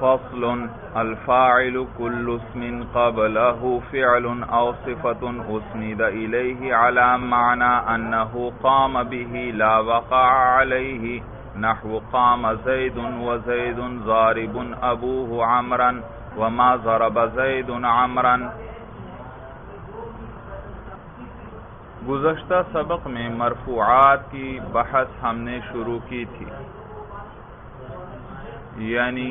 فصل الفاعل كل اسم قبله فعل أو صفة أسند إليه على معنى أنه قام به لا وقع عليه نحو قام زيد وزيد ضارب أبوه عمرا وما ضرب زيد عمرا۔ گزشتہ سبق میں مرفوعات کی بحث ہم نے شروع کی تھی، یعنی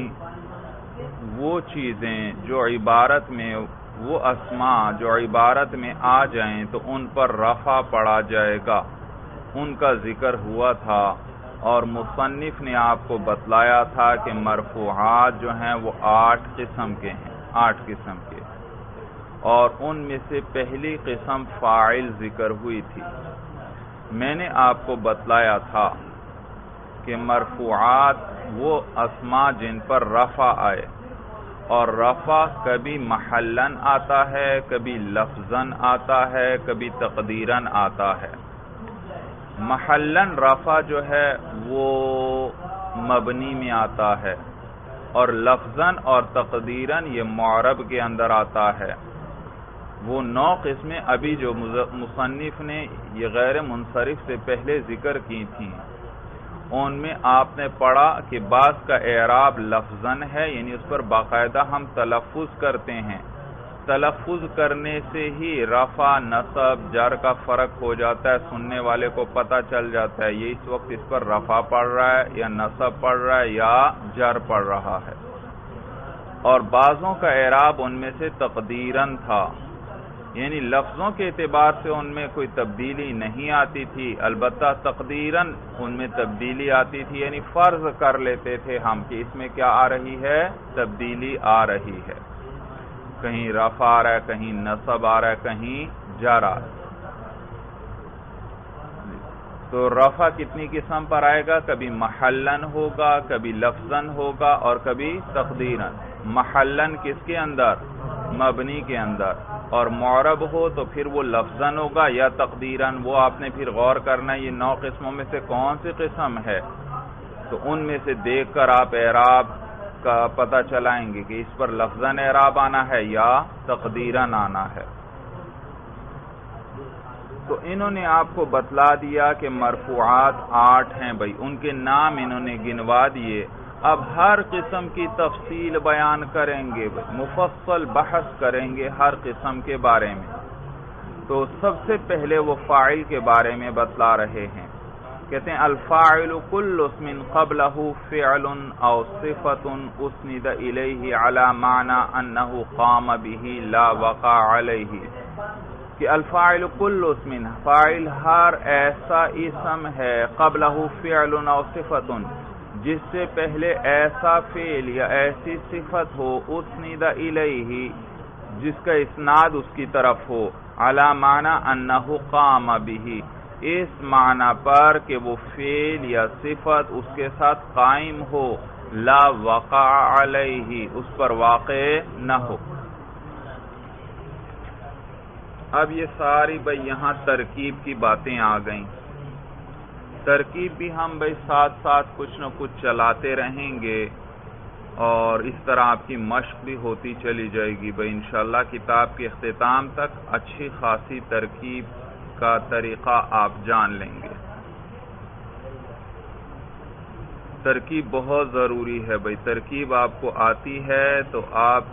وہ چیزیں جو عبارت میں، وہ اسماء جو عبارت میں آ جائیں تو ان پر رفع پڑا جائے گا، ان کا ذکر ہوا تھا، اور مصنف نے آپ کو بتلایا تھا کہ مرفوعات جو ہیں وہ 8 قسم کے ہیں، 8 قسم کے، اور ان میں سے پہلی قسم فاعل ذکر ہوئی تھی۔ میں نے آپ کو بتلایا تھا کہ مرفوعات وہ اسماء جن پر رفع آئے، اور رفع کبھی محلاً آتا ہے، کبھی لفظاً آتا ہے، کبھی تقدیراً آتا ہے۔ محلاً رفع جو ہے وہ مبنی میں آتا ہے، اور لفظاً اور تقدیراً یہ معرب کے اندر آتا ہے۔ وہ 9 قسمیں ابھی جو مصنف نے یہ غیر منصرف سے پہلے ذکر کی تھیں، ان میں آپ نے پڑھا کہ بعض کا اعراب لفظاً ہے، یعنی اس پر باقاعدہ ہم تلفظ کرتے ہیں، تلفظ کرنے سے ہی رفع، نصب، جر کا فرق ہو جاتا ہے، سننے والے کو پتہ چل جاتا ہے یہ اس وقت اس پر رفع پڑھ رہا ہے یا نصب پڑھ رہا ہے یا جر پڑھ رہا ہے۔ اور بعضوں کا اعراب ان میں سے تقدیراً تھا، یعنی لفظوں کے اعتبار سے ان میں کوئی تبدیلی نہیں آتی تھی، البتہ تقدیراً ان میں تبدیلی آتی تھی، یعنی فرض کر لیتے تھے ہم کہ اس میں کیا آ رہی ہے، تبدیلی آ رہی ہے، کہیں رفع آ رہا ہے، کہیں نصب آ رہا ہے، کہیں جر آ رہا ہے۔ تو رفع کتنی قسم پر آئے گا؟ کبھی محلاً ہوگا، کبھی لفظاً ہوگا، اور کبھی تقدیراً۔ محلاً کس کے اندر؟ مبنی کے اندر، اور معرب ہو تو پھر وہ لفظاً ہوگا یا تقدیراً۔ وہ آپ نے پھر غور کرنا ہے یہ 9 قسموں میں سے کون سی قسم ہے، تو ان میں سے دیکھ کر آپ اعراب کا پتہ چلائیں گے کہ اس پر لفظاً اعراب آنا ہے یا تقدیراً آنا ہے۔ تو انہوں نے آپ کو بتلا دیا کہ مرفوعات 8 ہیں بھائی، ان کے نام انہوں نے گنوا دیے۔ اب ہر قسم کی تفصیل بیان کریں گے، مفصل بحث کریں گے ہر قسم کے بارے میں۔ تو سب سے پہلے وہ فاعل کے بارے میں بتلا رہے ہیں، کہتے ہیں الفاعل کل اسم قبلہ فعل او صفت اسند الیہ علی معنی انہ قام بہ لا وقع علیہ، کہ الفاعل کل اسم، فاعل ہر ایسا اسم ہے، قبلہ فعل او صفت، جس سے پہلے ایسا فعل یا ایسی صفت ہو، اسند الیہ، جس کا اسناد اس کی طرف ہو، علی معنی انہ قام بہ، اس معنی پر کہ وہ فعل یا صفت اس کے ساتھ قائم ہو، لا وقع علیہ، اس پر واقع نہ ہو۔ اب یہ ساری بھائی یہاں ترکیب کی باتیں آ گئیں، ترکیب بھی ہم بھائی ساتھ ساتھ کچھ نہ کچھ چلاتے رہیں گے، اور اس طرح آپ کی مشق بھی ہوتی چلی جائے گی بھائی، انشاءاللہ کتاب کے اختتام تک اچھی خاصی ترکیب کا طریقہ آپ جان لیں گے۔ ترکیب بہت ضروری ہے بھائی، ترکیب آپ کو آتی ہے تو آپ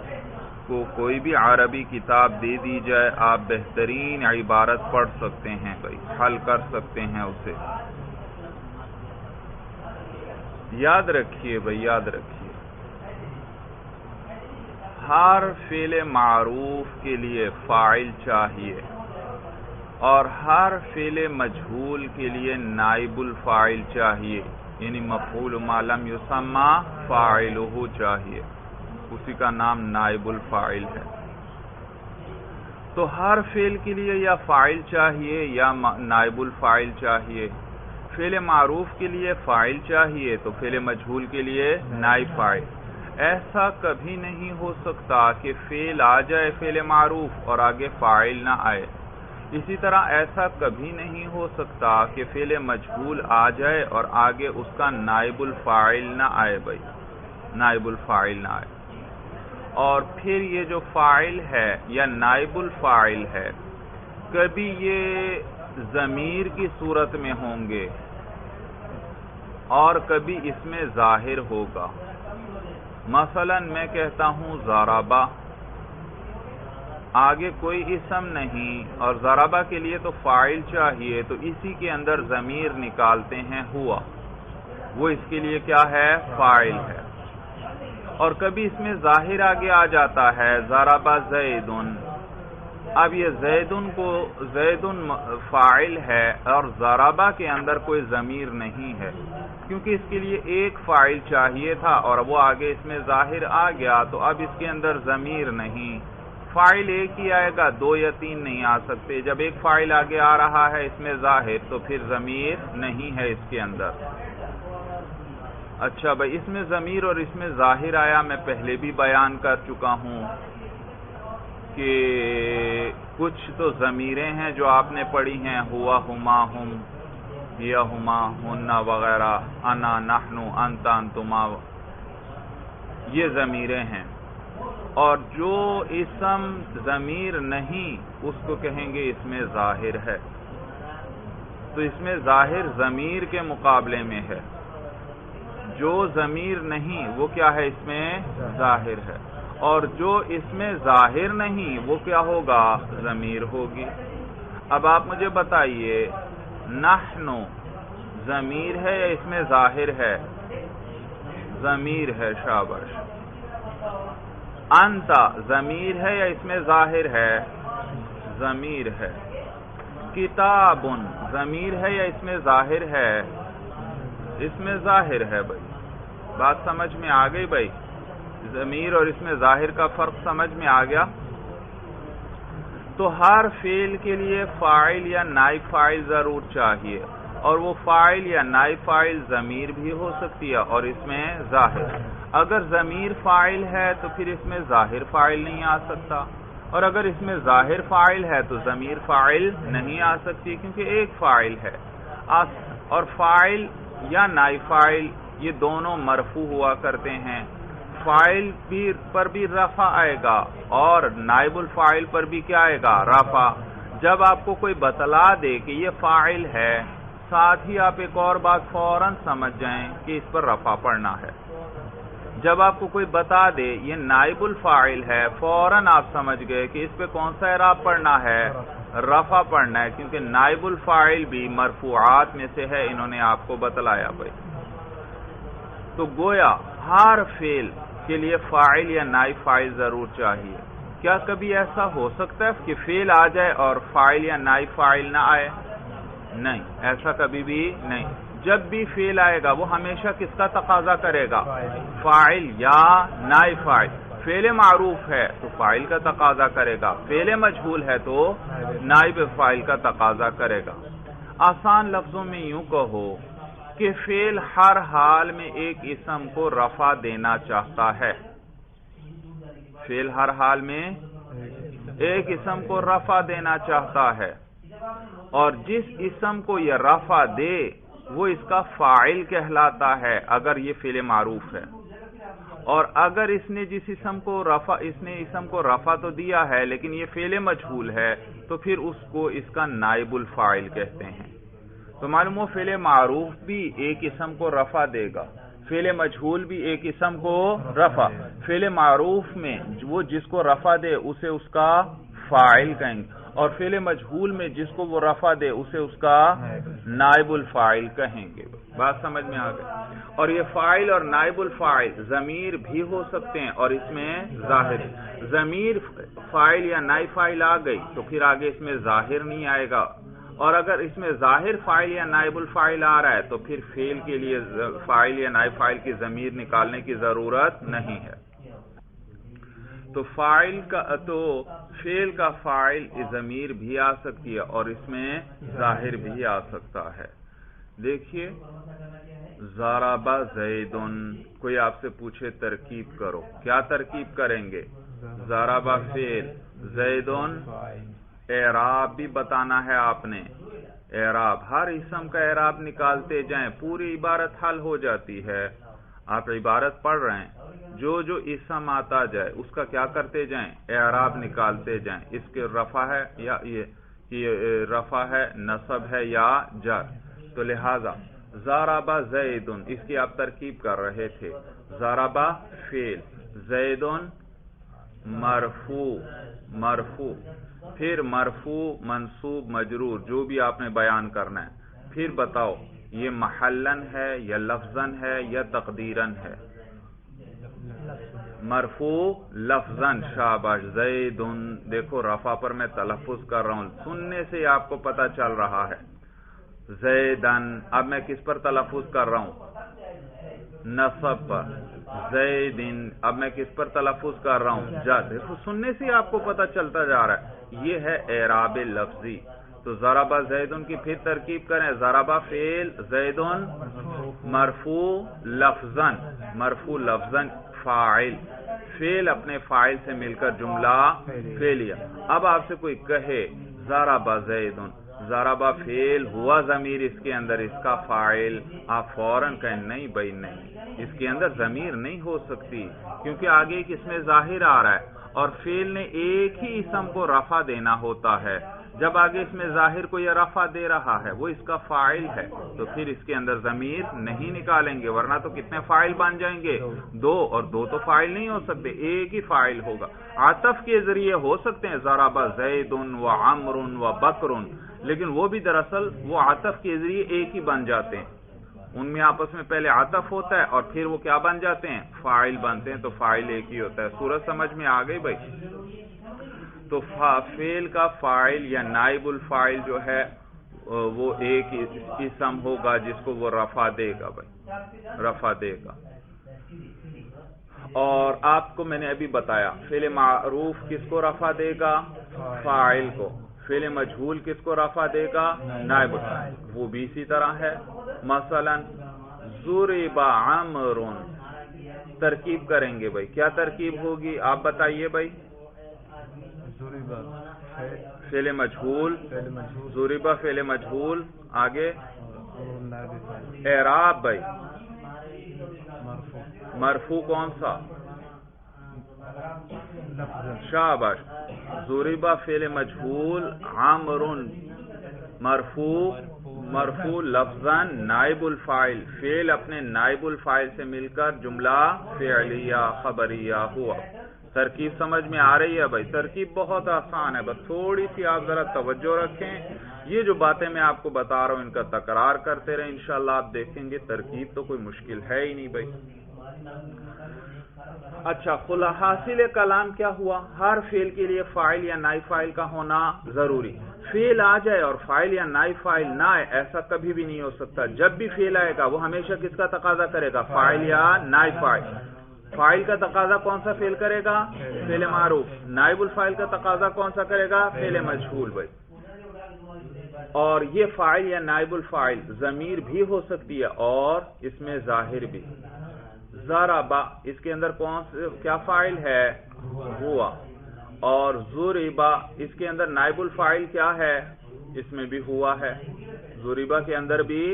کو کوئی بھی عربی کتاب دے دی جائے، آپ بہترین عبارت پڑھ سکتے ہیں بھائی، حل کر سکتے ہیں اسے۔ یاد رکھیے بھائی، یاد رکھیے، ہر فعل معروف کے لیے فاعل چاہیے، اور ہر فعل مجہول کے لیے نائب الفاعل چاہیے، یعنی مفعول ما لم یسمى فاعلہ چاہیے، اسی کا نام نائب الفاعل ہے۔ تو ہر فعل کے لیے یا فاعل چاہیے یا نائب الفاعل چاہیے۔ فعل معروف کے لیے فاعل چاہیے تو فعل مجہول کے لیے نائب فاعل۔ ایسا کبھی نہیں ہو سکتا کہ فعل آ جائے فعل معروف اور آگے فاعل نہ آئے، اسی طرح ایسا کبھی نہیں ہو سکتا کہ فعل مجہول آ جائے اور آگے اس کا نائب الفاعل نہ آئے بھائی۔ نائب الفاعل نہ آئے. اور پھر یہ جو فاعل ہے یا نائب الفاعل ہے کبھی یہ ضمیر کی صورت میں ہوں گے اور کبھی اس میں ظاہر ہوگا. مثلا میں کہتا ہوں ضربہ، آگے کوئی اسم نہیں اور ضربہ کے لیے تو فاعل چاہیے، تو اسی کے اندر ضمیر نکالتے ہیں ہوا، وہ اس کے لیے کیا ہے؟ فاعل ہے. اور کبھی اس میں ظاہر آگے آ جاتا ہے ضربہ زیدن. اب یہ زیدن فاعل ہے اور ضربہ کے اندر کوئی ضمیر نہیں ہے، کیونکہ اس کے لیے ایک فاعل چاہیے تھا اور وہ آگے اس میں ظاہر آ گیا، تو اب اس کے اندر ضمیر نہیں. فاعل ایک ہی آئے گا، دو یا تین نہیں آ سکتے. جب ایک فاعل آگے آ رہا ہے اس میں ظاہر، تو پھر ضمیر نہیں ہے اس کے اندر. اچھا بھائی، اس میں ضمیر اور اس میں ظاہر آیا میں پہلے بھی بیان کر چکا ہوں کہ کچھ تو ضمیریں ہیں جو آپ نے پڑھی ہیں، ہوا، ہما، ہم، یا ہما، ہن وغیرہ، انا، نحن، انت، انتما، یہ ضمیریں ہیں. اور جو اسم ضمیر نہیں اس کو کہیں گے اس میں ظاہر ہے. تو اس میں ظاہر ضمیر کے مقابلے میں ہے، جو ضمیر نہیں وہ کیا ہے؟ اس میں ظاہر ہے. اور جو اس میں ظاہر نہیں وہ کیا ہوگا؟ ضمیر ہوگی. اب آپ مجھے بتائیے، نحن ضمیر ہے یا اس میں ظاہر ہے؟ ضمیر ہے، شاباش. انت ضمیر ہے یا اس میں ظاہر ہے؟ ضمیر ہے. کتاب ضمیر ہے یا اس میں ظاہر ہے؟ اس میں ظاہر ہے. بھائی بات سمجھ میں آ گئی؟ بھائی ضمیر اور اس میں ظاہر کا فرق سمجھ میں آ گیا؟ تو ہر فعل کے لیے فاعل یا نائب فاعل ضرور چاہیے، اور وہ فاعل یا نائب فاعل ضمیر بھی ہو سکتی ہے اور اس میں ظاہر. اگر ضمیر فاعل ہے تو پھر اس میں ظاہر فاعل نہیں آ سکتا، اور اگر اس میں ظاہر فاعل ہے تو ضمیر فاعل نہیں آ سکتی، کیونکہ ایک فاعل ہے. اور فاعل یا نائب فاعل یہ دونوں مرفوع ہوا کرتے ہیں. فاعل پر بھی رفع آئے گا اور نائب الفاعل پر بھی کیا آئے گا؟ رفع. جب آپ کو کوئی بتلا دے کہ یہ فاعل ہے، ساتھ ہی آپ ایک اور بات فوراً سمجھ جائیں کہ اس پر رفع پڑھنا ہے. جب آپ کو کوئی بتا دے یہ نائب الفاعل ہے، فوراً آپ سمجھ گئے کہ اس پہ کون سا اعراب پڑھنا ہے؟ رفع پڑھنا ہے، کیونکہ نائب الفاعل بھی مرفوعات میں سے ہے، انہوں نے آپ کو بتلایا. بھائی تو گویا ہر فعل کے لیے فاعل یا نائب فاعل ضرور چاہیے. کیا کبھی ایسا ہو سکتا ہے کہ فعل آ جائے اور فاعل یا نائب فاعل نہ آئے؟ نہیں، ایسا کبھی بھی نہیں. جب بھی فعل آئے گا وہ ہمیشہ کس کا تقاضا کرے گا؟ فاعل یا نائب فاعل. فعل معروف ہے تو فاعل کا تقاضا کرے گا، فعل مجہول ہے تو نائب فاعل کا تقاضا کرے گا. آسان لفظوں میں یوں کہو کہ فعل ہر حال میں ایک اسم کو رفع دینا چاہتا ہے. فعل ہر حال میں ایک اسم کو رفع دینا چاہتا ہے، اور جس اسم کو یہ رفع دے وہ اس کا فاعل کہلاتا ہے اگر یہ فعل معروف ہے. اور اگر اس نے جس اسم کو رفع تو دیا ہے لیکن یہ فعل مجہول ہے تو پھر اس کو اس کا نائب الفاعل کہتے ہیں. تو معلوم ہو فعل معروف بھی ایک اسم کو رفع دے گا، فعل مجہول بھی ایک اسم کو رفع. فعل معروف میں وہ جس کو رفع دے اسے اس کا فاعل کہیں گے، اور فعل مجہول میں جس کو وہ رفع دے اسے اس کا نائب الفاعل کہیں گے. بات سمجھ میں آ گئی؟ اور یہ فاعل اور نائب الفاعل ضمیر بھی ہو سکتے ہیں اور اس میں ظاہر. ضمیر فاعل یا نائب فاعل آ گئی تو پھر آگے اس میں ظاہر نہیں آئے گا، اور اگر اس میں ظاہر فاعل یا نائب الفاعل آ رہا ہے تو پھر فعل کے لیے فاعل یا نائب فاعل کی ضمیر نکالنے کی ضرورت نہیں ہے. تو فعل کا فاعل ضمیر بھی آ سکتی ہے اور اس میں ظاہر بھی آ سکتا ہے. دیکھیے ضرب زید، کوئی آپ سے پوچھے ترکیب کرو، کیا ترکیب کریں گے؟ ضرب فعل، زید اعراب بھی بتانا ہے آپ نے. اعراب ہر اسم کا اعراب نکالتے جائیں، پوری عبارت حل ہو جاتی ہے. آپ عبارت پڑھ رہے ہیں، جو جو اسم آتا جائے اس کا کیا کرتے جائیں، اعراب نکالتے جائیں، اس کے رفع ہے یا یہ رفع ہے، نصب ہے یا جر. تو لہذا ضرب زید، اس کی آپ ترکیب کر رہے تھے. ضرب فعل، زید مرفوع، پھر مرفوع منصوب مجرور جو بھی آپ نے بیان کرنا ہے. پھر بتاؤ یہ محلن ہے یا لفظن ہے یا تقدیرن ہے؟ مرفوع لفظن. شاباش. زیدن، دیکھو رفع پر میں تلفظ کر رہا ہوں، سننے سے آپ کو پتہ چل رہا ہے. زیدن، اب میں کس پر تلفظ کر رہا ہوں؟ نصب پر. زیدن، اب میں کس پر تلفظ کر رہا ہوں؟ جر. دیکھو سننے سے آپ کو پتہ چلتا جا رہا ہے، یہ ہے اعراب لفظی. تو ضرب زیدن کی پھر ترکیب کریں. ضرب فعل، زیدن مرفوع لفظن فاعل، فعل اپنے فاعل سے مل کر جملہ فعلیہ. اب آپ سے کوئی کہے ضرب زیدن، ضرب فعل ہوا ضمیر اس کے اندر، اس کا فاعل، آپ فوراً کہیں نہیں بھائی نہیں، اس کے اندر ضمیر نہیں ہو سکتی، کیونکہ آگے ایک اس میں ظاہر آ رہا ہے اور فعل نے ایک ہی اسم کو رفع دینا ہوتا ہے. جب آگے اس میں ظاہر کو یہ رفع دے رہا ہے، وہ اس کا فاعل ہے، تو پھر اس کے اندر ضمیر نہیں نکالیں گے، ورنہ تو کتنے فاعل بن جائیں گے؟ دو، اور دو تو فاعل نہیں ہو سکتے، ایک ہی فاعل ہوگا. عطف کے ذریعے ہو سکتے ہیں ضرب زید و عمر و بکر، لیکن وہ بھی دراصل وہ عطف کے ذریعے ایک ہی بن جاتے ہیں. ان میں آپس میں پہلے عطف ہوتا ہے اور پھر وہ کیا بن جاتے ہیں؟ فاعل بنتے ہیں. تو فاعل ایک ہی ہوتا ہے. سورج سمجھ میں آ گئی بھائی؟ تو فعل کا فاعل یا نائب الفاعل جو ہے وہ ایک اسم ہوگا جس کو وہ رفع دے گا بھائی، رفع دے گا. اور آپ کو میں نے ابھی بتایا فعل معروف کس کو رفع دے گا؟ فاعل کو. فعل مجہول کس کو رفع دے گا؟ نائب الفاعل. وہ بھی اسی طرح ہے. مثلا ضرب عمر، ترکیب کریں گے بھائی، کیا ترکیب ہوگی آپ بتائیے بھائی؟ فعل مجہول، ضرب فعل مجہول، آگے اعراب بھائی مرفوع کون سا؟ شاباش. ضرب فعل مجہول، عمر مرفوع لفظاً نائب الفاعل، فعل اپنے نائب الفاعل سے مل کر جملہ فعلیہ خبریہ ہوا. ترکیب سمجھ میں آ رہی ہے بھائی؟ ترکیب بہت آسان ہے، بس تھوڑی سی آپ ذرا توجہ رکھیں. یہ جو باتیں میں آپ کو بتا رہا ہوں ان کا تکرار کرتے رہیں، انشاءاللہ آپ دیکھیں گے ترکیب تو کوئی مشکل ہے ہی نہیں بھائی. اچھا، حاصل کلام کیا ہوا؟ ہر فعل کے لیے فاعل یا نائب فاعل کا ہونا ضروری. فعل آ جائے اور فاعل یا نائب فاعل نہ آئے، ایسا کبھی بھی نہیں ہو سکتا. جب بھی فعل آئے گا وہ ہمیشہ کس کا تقاضا کرے گا؟ فاعل یا نائب فاعل. فاعل کا تقاضا کون سا فعل کرے گا؟ فعل معروف. نائب الفاعل کا تقاضا کون سا کرے گا؟ فعل مجہول بھائی. اور یہ فاعل یا نائب الفاعل ضمیر بھی ہو سکتی ہے اور اس میں ظاہر بھی. ضرب، اس کے اندر کیا فاعل ہے؟ ہوا. اور ضرب، اس کے اندر نائب الفاعل کیا ہے؟ اس میں بھی ہوا ہے. ضربہ کے اندر بھی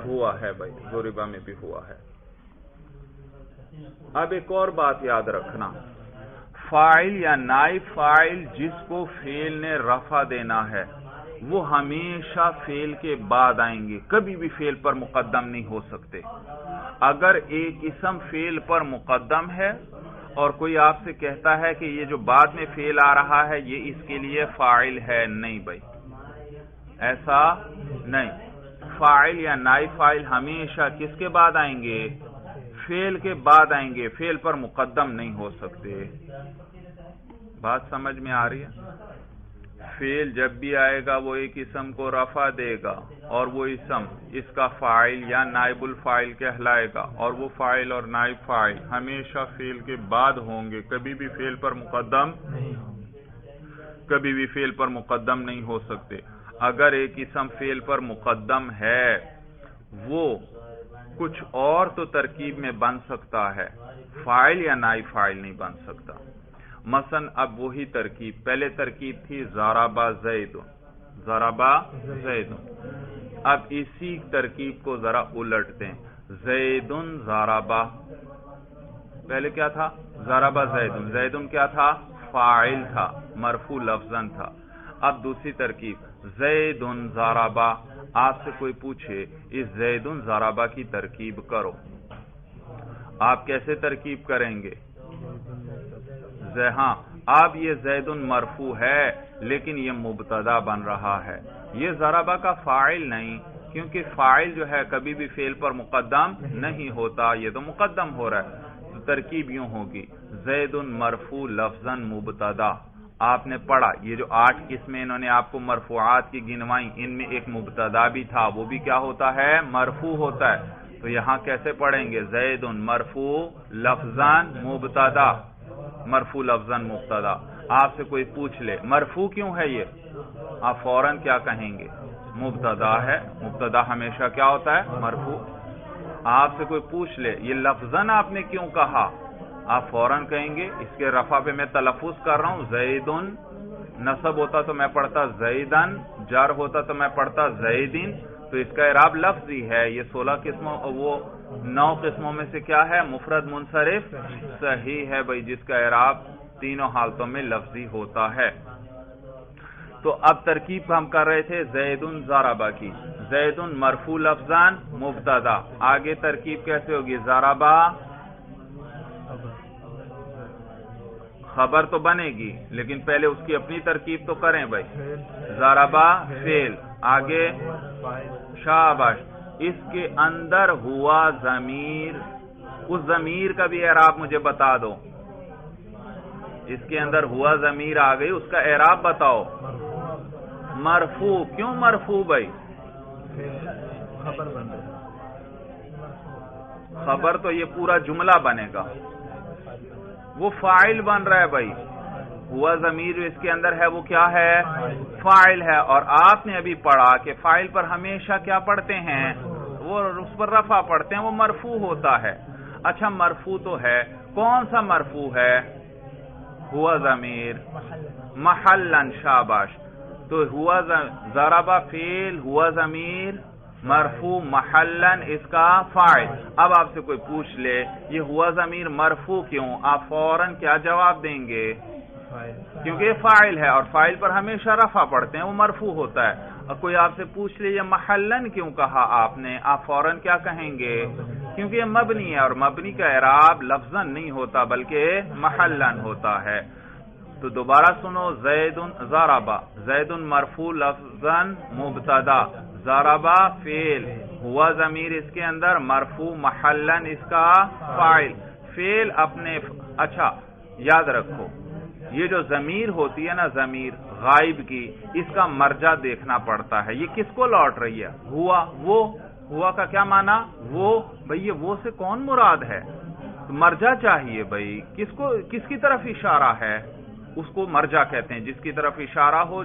ہوا ہے بھائی، ضربہ میں بھی ہوا ہے. اب ایک اور بات یاد رکھنا، فاعل یا نائب فاعل جس کو فعل نے رفع دینا ہے وہ ہمیشہ فعل کے بعد آئیں گے، کبھی بھی فعل پر مقدم نہیں ہو سکتے. اگر ایک اسم فعل پر مقدم ہے اور کوئی آپ سے کہتا ہے کہ یہ جو بعد میں فعل آ رہا ہے یہ اس کے لیے فاعل ہے، نہیں بھائی، ایسا نہیں. فاعل یا نائب فاعل ہمیشہ کس کے بعد آئیں گے؟ فعل کے بعد آئیں گے، فعل پر مقدم نہیں ہو سکتے. بات سمجھ میں آ رہی ہے؟ فعل جب بھی آئے گا وہ ایک اسم کو رفع دے گا اور وہ اسم اس کا فاعل یا نائب الفاعل کہلائے گا، اور وہ فاعل اور نائب فاعل ہمیشہ فعل کے بعد ہوں گے، کبھی بھی فعل پر مقدم نہیں ہو سکتے. اگر ایک اسم فعل پر مقدم ہے وہ کچھ اور تو ترکیب میں بن سکتا ہے، فاعل یا نائب فاعل نہیں بن سکتا. مثلا اب وہی ترکیب، پہلے ترکیب تھی ضرب زید، ضرب زید. اب اسی ترکیب کو ذرا الٹ دیں، زیدن ضربہ، پہلے کیا تھا؟ ضربہ زیدن، زیدن کیا تھا؟ فاعل تھا، مرفوع لفظاً تھا۔ اب دوسری ترکیب زیدن ضربہ، آپ سے کوئی پوچھے اس زیدن ضربہ کی ترکیب کرو، آپ کیسے ترکیب کریں گے؟ ہاں، اب یہ زیدن مرفوع ہے لیکن یہ مبتدا بن رہا ہے، یہ ضربہ کا فاعل نہیں، کیونکہ فاعل جو ہے کبھی بھی فعل پر مقدم نہیں ہوتا، یہ تو مقدم ہو رہا ہے۔ تو ترکیب یوں ہوگی زیدن مرفوع لفظاً مبتدا، آپ نے پڑھا یہ جو 8 قسمیں انہوں نے آپ کو مرفوعات کی گنوائیں، ان میں ایک مبتدا بھی تھا، وہ بھی کیا ہوتا ہے؟ مرفوع ہوتا ہے۔ تو یہاں کیسے پڑھیں گے؟ زیدن مرفوع لفظاً مبتدا، مرفوع لفظاً مبتدا۔ آپ سے کوئی پوچھ لے مرفوع کیوں ہے یہ، آپ فوراً کیا کہیں گے؟ مبتدا ہے، مبتدا ہمیشہ کیا ہوتا ہے؟ مرفوع۔ آپ سے کوئی پوچھ لے یہ لفظاً آپ نے کیوں کہا، آپ فوراً کہیں گے اس کے رفع پہ میں تلفظ کر رہا ہوں، زیدن، نصب ہوتا تو میں پڑھتا زیدن، جر ہوتا تو میں پڑھتا زیدن، تو اس کا اعراب لفظی ہے۔ یہ 16 قسموں، وہ 9 قسموں میں سے کیا ہے؟ مفرد منصرف صحیح ہے بھائی، جس کا اعراب تینوں حالتوں میں لفظی ہوتا ہے۔ تو اب ترکیب ہم کر رہے تھے زیدن ضربہ کی، زیدن مرفوع لفظاً مبتدا، آگے ترکیب کیسے ہوگی؟ ضربہ خبر تو بنے گی لیکن پہلے اس کی اپنی ترکیب تو کریں بھائی، ضربہ فعل، آگے شاباش، اس کے اندر ہوا ضمیر، اس ضمیر کا بھی اعراب مجھے بتا دو، اس کے اندر ہوا ضمیر آ گئی، اس کا اعراب بتاؤ۔ مرفوع، کیوں مرفوع بھائی؟ خبر تو یہ پورا جملہ بنے گا، وہ فاعل بن رہا ہے بھائی، ہوا ضمیر جو اس کے اندر ہے وہ کیا ہے؟ فاعل ہے، اور آپ نے ابھی پڑھا کہ فاعل پر ہمیشہ کیا پڑھتے ہیں؟ وہ اس پر رفع پڑھتے ہیں، وہ مرفوع ہوتا ہے۔ اچھا مرفوع تو ہے، کون سا مرفوع ہے؟ ہوا ضمیر محلن، شاباش، تو ہوا ضربہ فعل، ہوا ضمیر مرفوع محلن، اس کا فاعل۔ اب آپ سے کوئی پوچھ لے یہ ہوا ضمیر مرفوع کیوں، آپ فوراً کیا جواب دیں گے؟ کیونکہ یہ فاعل ہے اور فاعل پر ہمیشہ رفع پڑھتے ہیں، وہ مرفوع ہوتا ہے۔ اور کوئی آپ سے پوچھ لے یہ محلن کیوں کہا آپ نے، آپ فوراً کیا کہیں گے؟ کیونکہ یہ مبنی ہے اور مبنی کا اعراب لفظاً نہیں ہوتا بلکہ محلن ہوتا ہے۔ تو دوبارہ سنو، زیدن ضربہ، زیدن مرفوع لفظاً مبتدا، ضربہ فعل، ہوا ضمیر اس کے اندر مرفوع محلن، اس کا فاعل، فعل اپنے اچھا یاد رکھو یہ جو ضمیر ہوتی ہے نا، ضمیر غائب کی، اس کا مرجع دیکھنا پڑتا ہے، یہ کس کو لوٹ رہی ہے؟ ہوا، وہ، ہوا کا کیا معنی؟ وہ، بھئی یہ وہ سے کون مراد ہے؟ مرجع چاہیے بھئی، کس کی طرف اشارہ ہے؟ اس کو مرجع کہتے ہیں، جس کی طرف اشارہ ہو۔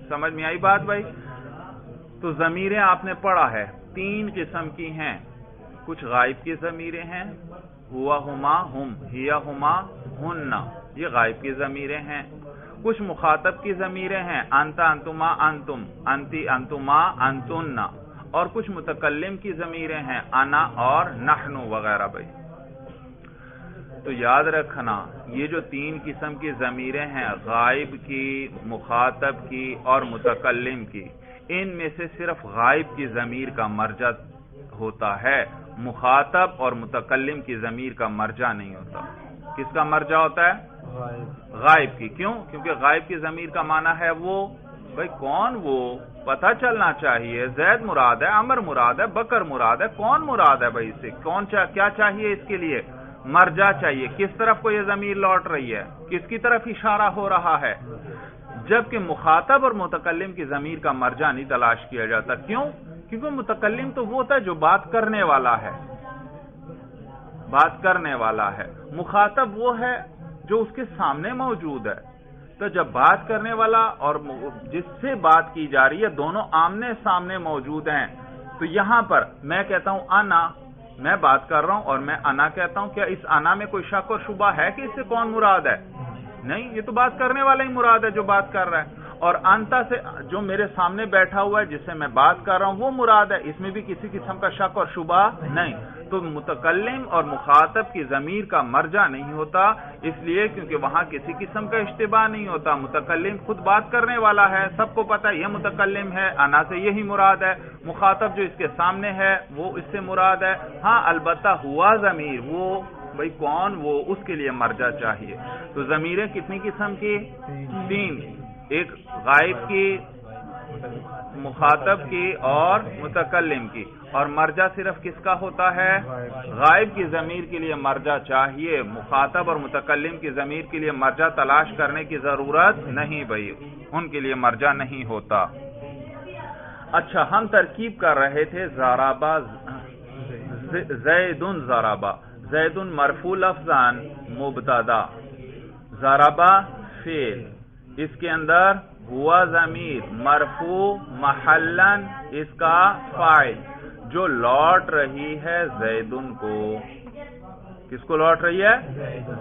سمجھ میں آئی بات بھائی؟ تو ضمیریں آپ نے پڑھا ہے 3 قسم کی ہیں، کچھ غائب کی ضمیریں ہیں، ہوا ہما ہم، ہیا ہما ہن، یہ غائب کی ضمیریں ہیں، کچھ مخاطب کی ضمیریں ہیں، انت انتما انتم، انتی انتما انتن، اور کچھ متکلم کی ضمیریں ہیں، انا اور نحن وغیرہ بھائی۔ تو یاد رکھنا یہ جو 3 قسم کی ضمیریں ہیں، غائب کی، مخاطب کی اور متکلم کی، ان میں سے صرف غائب کی ضمیر کا مرجع ہوتا ہے، مخاطب اور متکلم کی ضمیر کا مرجع نہیں ہوتا۔ کس کا مرجع ہوتا ہے؟ غائب کی۔ کیوں؟ کیونکہ غائب کی ضمیر کا معنی ہے وہ، بھئی کون وہ پتہ چلنا چاہیے، زید مراد ہے، عمر مراد ہے، بکر مراد ہے، کون مراد ہے بھئی، اسے کیا چاہیے؟ اس کے لیے مرجع چاہیے، کس طرف کو یہ ضمیر لوٹ رہی ہے، کس کی طرف اشارہ ہو رہا ہے، جبکہ مخاطب اور متکلم کی ضمیر کا مرجع نہیں تلاش کیا جاتا۔ کیوں؟ کیونکہ متکلم تو وہ ہوتا ہے جو بات کرنے والا ہے، بات کرنے والا ہے، مخاطب وہ ہے جو اس کے سامنے موجود ہے۔ تو جب بات کرنے والا اور جس سے بات کی جا رہی ہے دونوں آمنے سامنے موجود ہیں، تو یہاں پر میں کہتا ہوں انا، میں بات کر رہا ہوں اور میں انا کہتا ہوں، کیا اس انا میں کوئی شک اور شبہ ہے کہ اس سے کون مراد ہے؟ نہیں، یہ تو بات کرنے والا ہی مراد ہے جو بات کر رہا ہے، اور انتا سے جو میرے سامنے بیٹھا ہوا ہے جس سے میں بات کر رہا ہوں وہ مراد ہے، اس میں بھی کسی قسم کا شک اور شبہ نہیں۔ تو متکلم اور مخاطب کی ضمیر کا مرجع نہیں ہوتا، اس لیے کیونکہ وہاں کسی قسم کا اشتباہ نہیں ہوتا. متکلم خود بات کرنے والا ہے، سب کو پتا ہے یہ متکلم ہے، انا سے یہی مراد ہے. مخاطب جو اس کے سامنے ہے وہ اس سے مراد ہے. ہاں البتہ ہوا ضمیر، وہ بھئی کون، وہ اس کے لیے مرجع چاہیے. تو ضمیریں کتنی قسم کی؟ 3. ایک غائب کی، مخاطب کی اور متکلم کی. اور مرجع صرف کس کا ہوتا ہے؟ غائب کی ضمیر کے لیے مرجع چاہیے، مخاطب اور متکلم کی ضمیر کے لیے مرجع تلاش کرنے کی ضرورت نہیں بھائی، ان کے لیے مرجع نہیں ہوتا. اچھا، ہم ترکیب کر رہے تھے ضربہ، زید ضربہ، زید مرفوع لفظاً مبتدا، ضربہ فعل، اس کے اندر ہوا ضمیر مرفوع محلاً اس کا فاعل، جو لوٹ رہی ہے زیدن کو. کس کو لوٹ رہی ہے؟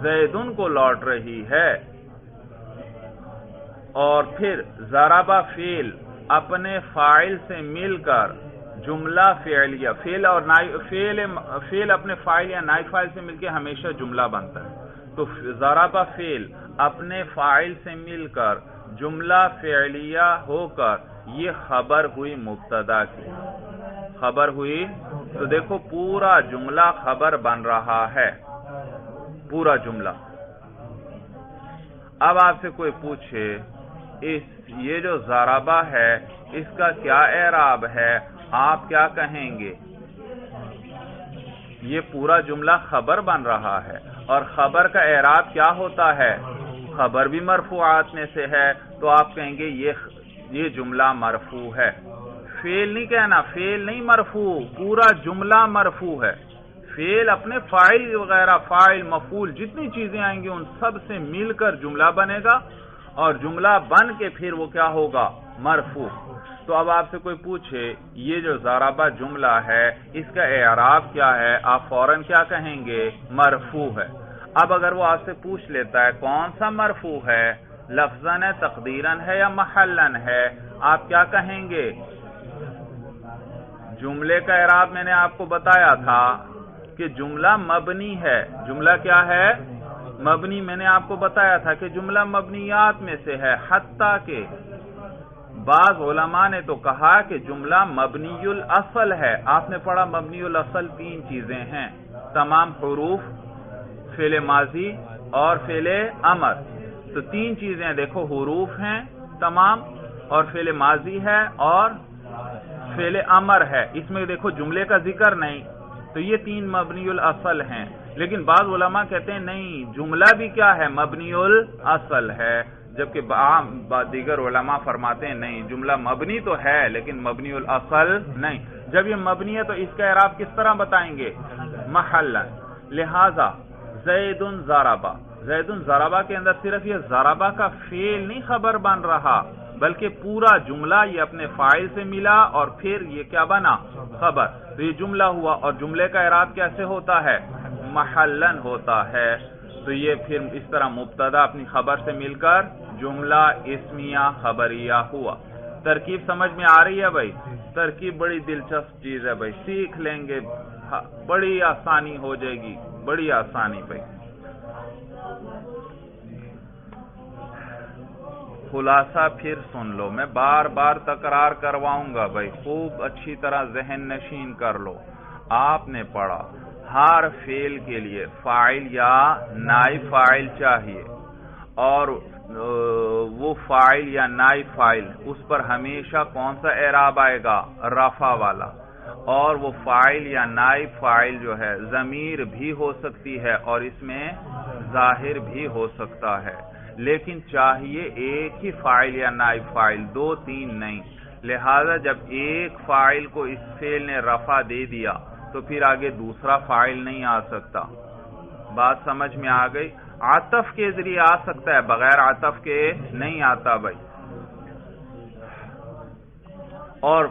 زیدن کو لوٹ رہی ہے. اور پھر ضربہ فعل اپنے فاعل سے مل کر جملہ فعلیہ، فعل اپنے فاعل یا نائب فاعل سے مل کے ہمیشہ جملہ بنتا ہے. تو ضربہ فعل اپنے فاعل سے مل کر جملہ فعلیہ ہو کر یہ خبر ہوئی مبتدا کی، خبر ہوئی. تو دیکھو پورا جملہ خبر بن رہا ہے، پورا جملہ. اب آپ سے کوئی پوچھے یہ جو ضربہ ہے اس کا کیا اعراب ہے، آپ کیا کہیں گے؟ یہ پورا جملہ خبر بن رہا ہے، اور خبر کا اعراب کیا ہوتا ہے؟ خبر بھی مرفوعات میں سے ہے، تو آپ کہیں گے یہ جملہ مرفوع ہے. فعل نہیں کہنا، فعل نہیں مرفوع، پورا جملہ مرفوع ہے. فعل اپنے فاعل وغیرہ، فاعل مفعول جتنی چیزیں آئیں گی ان سب سے مل کر جملہ بنے گا، اور جملہ بن کے پھر وہ کیا ہوگا؟ مرفوع. تو اب آپ سے کوئی پوچھے یہ جو ضربہ جملہ ہے اس کا اعراب کیا ہے، آپ فوراً کیا کہیں گے؟ مرفوع ہے. اب اگر وہ آپ سے پوچھ لیتا ہے کون سا مرفوع ہے، لفظاً ہے، تقدیراً ہے یا محلاً ہے، آپ کیا کہیں گے؟ جملے کا اعراب میں نے آپ کو بتایا تھا کہ جملہ مبنی ہے. جملہ کیا ہے؟ مبنی. میں نے آپ کو بتایا تھا کہ جملہ مبنیات میں سے ہے، حتیٰ کہ بعض علماء نے تو کہا کہ جملہ مبنی الاصل ہے. آپ نے پڑھا مبنی الاصل 3 چیزیں ہیں، تمام حروف، فعل ماضی اور فعل امر. تو 3 چیزیں دیکھو، حروف ہیں تمام، اور فعل ماضی ہے اور فعل امر ہے. اس میں دیکھو جملے کا ذکر نہیں. تو یہ 3 مبنی الاصل ہیں. لیکن بعض علماء کہتے ہیں نہیں، جملہ بھی کیا ہے؟ مبنی الاصل ہے. جبکہ دیگر علماء فرماتے ہیں نہیں، جملہ مبنی تو ہے لیکن مبنی الاصل نہیں. جب یہ مبنی ہے تو اس کا اعراب کس طرح بتائیں گے؟ محلا. لہذا زید ضربہ، زید ضربہ کے اندر صرف یہ ضربہ کا فعل نہیں خبر بن رہا، بلکہ پورا جملہ یہ اپنے فاعل سے ملا اور پھر یہ کیا بنا؟ خبر. تو یہ جملہ ہوا، اور جملے کا اعراب کیسے ہوتا ہے؟ محلن ہوتا ہے. تو یہ پھر اس طرح مبتدا اپنی خبر سے مل کر جملہ اسمیہ خبریہ ہوا. ترکیب سمجھ میں آ رہی ہے بھائی؟ ترکیب بڑی دلچسپ چیز ہے بھائی، سیکھ لیں گے بڑی آسانی ہو جائے گی، بڑی آسانی بھائی. خلاصہ پھر سن لو، میں بار بار تکرار کرواؤں گا بھائی، خوب اچھی طرح ذہن نشین کر لو. آپ نے پڑھا ہر فعل کے لیے فاعل یا نائب فاعل چاہیے، اور وہ فاعل یا نائب فاعل اس پر ہمیشہ کون سا اعراب آئے گا؟ رفع والا. اور وہ فاعل یا نائب فاعل جو ہے ضمیر بھی ہو سکتی ہے اور اس میں ظاہر بھی ہو سکتا ہے، لیکن چاہیے ایک ہی فاعل یا نائب فاعل، 2 3 نہیں. لہذا جب ایک فاعل کو اس فعل نے رفع دے دیا تو پھر آگے دوسرا فاعل نہیں آ سکتا. بات سمجھ میں آ گئی؟ عطف کے ذریعے آ سکتا ہے، بغیر عطف کے نہیں آتا بھائی. اور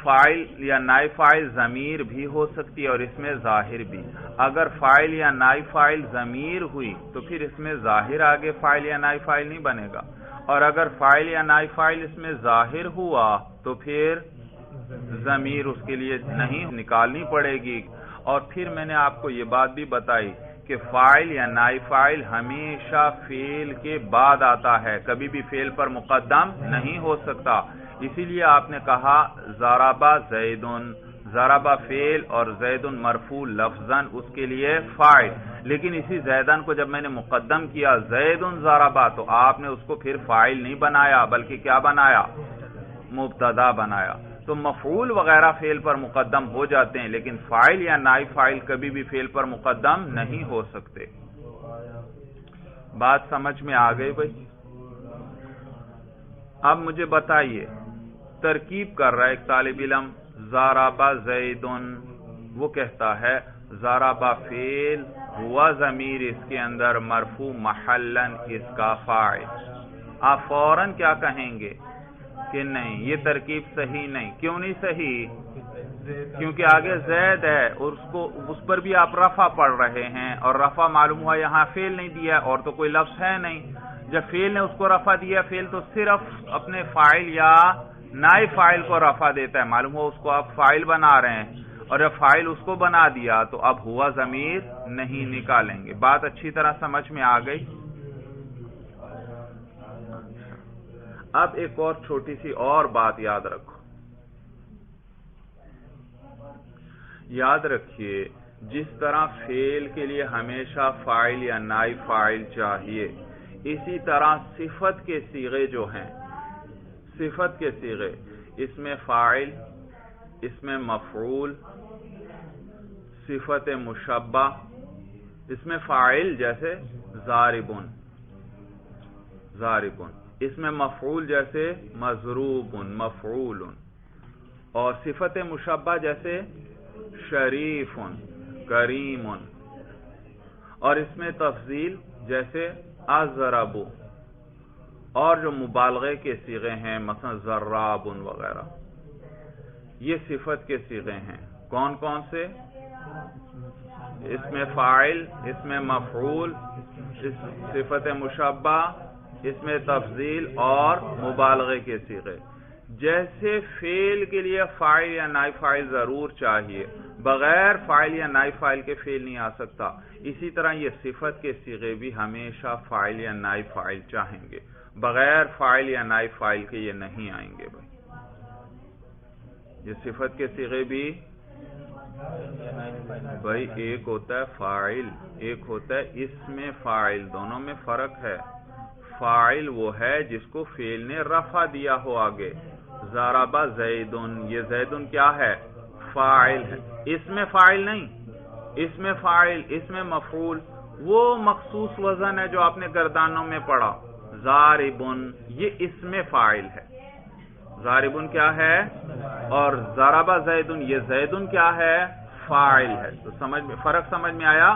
فاعل یا نائب فاعل ضمیر بھی ہو سکتی ہے اور اس میں ظاہر بھی. اگر فاعل یا نائب فاعل ضمیر ہوئی تو پھر اس میں ظاہر آگے فاعل یا نائب فاعل نہیں بنے گا، اور اگر فاعل یا نائب فاعل اس میں ظاہر ہوا تو پھر ضمیر اس کے لیے نہیں نکالنی پڑے گی. اور پھر میں نے آپ کو یہ بات بھی بتائی کہ فاعل یا نائب فاعل ہمیشہ فعل کے بعد آتا ہے، کبھی بھی فعل پر مقدم نہیں ہو سکتا. اسی لیے آپ نے کہا ضربا زیدن، ضربا فعل اور زیدن مرفوع لفظاً اس کے لیے فاعل، لیکن اسی زیدن کو جب میں نے مقدم کیا زیدن ضربا تو آپ نے اس کو پھر فاعل نہیں بنایا بلکہ کیا بنایا؟ مبتدا بنایا. تو مفعول وغیرہ فعل پر مقدم ہو جاتے ہیں لیکن فاعل یا نائب فاعل کبھی بھی فعل پر مقدم نہیں ہو سکتے. بات سمجھ میں آ گئی بھائی؟ اب مجھے بتائیے، ترکیب کر رہا ہے ایک طالب علم، ضربا زیدن، وہ کہتا ہے ضربا فعل ہوا ضمیر اس کے اندر مرفوع محلن اس کا فاعل. آپ فوراً کیا کہیں گے کہ نہیں یہ ترکیب صحیح نہیں. کیوں نہیں صحیح؟ کیونکہ آگے زید ہے اور اس پر بھی آپ رفع پڑھ رہے ہیں، اور رفع معلوم ہوا یہاں فعل نہیں دیا اور تو کوئی لفظ ہے نہیں. جب فعل نے اس کو رفع دیا، فعل تو صرف اپنے فاعل یا نائب فاعل کو رفع دیتا ہے، معلوم ہوا اس کو آپ فاعل بنا رہے ہیں، اور جب فاعل اس کو بنا دیا تو اب ہوا ضمیر نہیں نکالیں گے. بات اچھی طرح سمجھ میں آ گئی؟ اب ایک اور چھوٹی سی اور بات یاد رکھو. یاد رکھیے جس طرح فعل کے لیے ہمیشہ فاعل یا نائب فاعل چاہیے، اسی طرح صفت کے صیغے جو ہیں، صفت کے صیغے، اس میں فاعل، اس میں مفعول، صفت مشبہ، اس میں فاعل جیسے ضاربن، ضاربن، اس میں مفعول جیسے مضروب، مفعول، اور صفت مشبہ جیسے شریف، کریم، اور اس میں تفضیل جیسے اضرب، اور جو مبالغے کے صیغے ہیں مثلا ضراب وغیرہ، یہ صفت کے صیغے ہیں. کون کون سے؟ اس میں فاعل، اس میں مفعول، صفت مشبہ، اس میں تفضیل اور مبالغے کے صیغے. جیسے فعل کے لیے فاعل یا نائب فاعل ضرور چاہیے، بغیر فاعل یا نائب فاعل کے فعل نہیں آ سکتا، اسی طرح یہ صفت کے صیغے بھی ہمیشہ فاعل یا نائب فاعل چاہیں گے، بغیر فاعل یا نائب فاعل کے یہ نہیں آئیں گے. بھائی یہ صفت کے صیغے بھی بھائی ایک ہوتا ہے فاعل، ایک ہوتا ہے اسم فاعل، دونوں میں فرق ہے. فاعل وہ ہے جس کو فعل نے رفع دیا ہو آگے، ضربا زیدن، یہ زیدن کیا ہے؟ فاعل ہے. اسم فاعل نہیں، اسم فاعل، اسم مفعول وہ مخصوص وزن ہے جو آپ نے گردانوں میں پڑھا. ضاربن یہ اسم فاعل ہے، ضاربن کیا ہے؟ اور ضربا زیدن، یہ زیدن کیا ہے؟ فاعل ہے. تو فرق سمجھ میں آیا؟